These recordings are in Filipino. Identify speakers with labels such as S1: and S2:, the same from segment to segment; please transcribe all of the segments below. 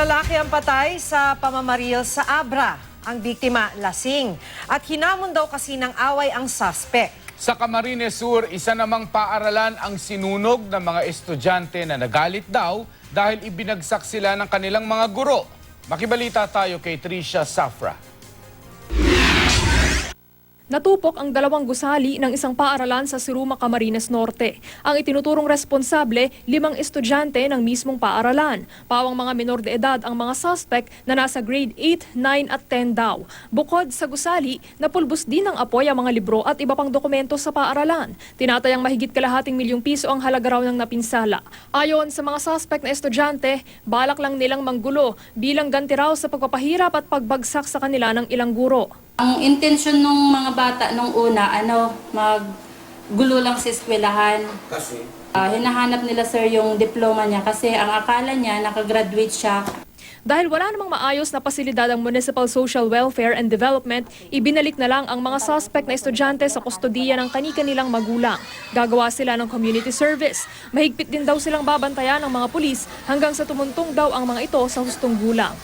S1: Lalaki ang patay sa pamamaril sa Abra. Ang biktima lasing at hinamon daw kasi ng away ang suspect.
S2: Sa Camarines Sur, isa namang paaralan ang sinunog ng mga estudyante na nagalit daw dahil ibinagsak sila ng kanilang mga guro. Makibalita tayo kay Tricia Safra.
S3: Natupok ang dalawang gusali ng isang paaralan sa Siruma, Camarines Norte. Ang itinuturong responsable, 5 estudyante ng mismong paaralan. Pawang mga menor de edad ang mga suspect na nasa grade 8, 9 at 10 daw. Bukod sa gusali, napulbos din ng apoy ang mga libro at iba pang dokumento sa paaralan. Tinatayang mahigit ₱250,000 ang halaga raw ng napinsala. Ayon sa mga suspect na estudyante, balak lang nilang manggulo bilang ganti raw sa pagpapahirap at pagbagsak sa kanila ng ilang guro.
S4: Ang intensyon ng mga bata nung una, maggulo lang sa eskwelahan.
S5: Kasi?
S4: Hinahanap nila sir yung diploma niya kasi ang akala niya nakagraduate siya.
S3: Dahil wala namang maayos na pasilidad ang Municipal Social Welfare and Development, ibinalik na lang ang mga suspect na estudyante sa kustodiya ng kani-kanilang magulang. Gagawa sila ng community service. Mahigpit din daw silang babantayan ng mga pulis hanggang sa tumuntong daw ang mga ito sa hustong gulang.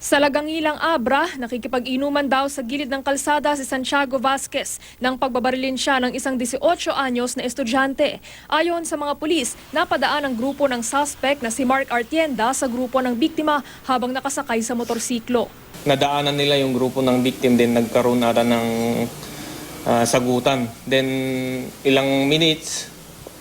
S3: Sa Lagangilang Abra, nakikipag-inuman daw sa gilid ng kalsada si Santiago Vasquez nang pagbabarilin siya ng isang 18 anyos na estudyante. Ayon sa mga pulis, napadaan ang grupo ng suspect na si Mark Artienda sa grupo ng biktima habang nakasakay sa motorsiklo.
S6: Nadaanan nila yung grupo ng victim, then nagkaroon ata ng sagutan. Then ilang minutes,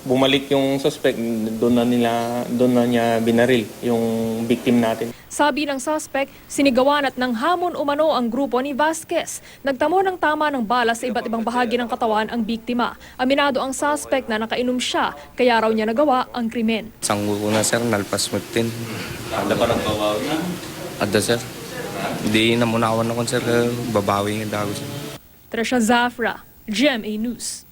S6: bumalik yung suspect, doon na niya binaril yung victim natin.
S3: Sabi ng suspect, sinigawan at nang hamon umano ang grupo ni Vasquez. Nagtamo ng tama ng bala sa iba't ibang bahagi ng katawan ang biktima. Aminado ang suspect na nakainom siya, kaya raw niya nagawa ang krimen.
S7: Sanggo ko na sir, nalpas magtin.
S5: Ada pa ng bawaw na?
S7: Ada sir. Hindi na muna ako na sir, babawi nga daw sir.
S3: Tricia Zafra, GMA News.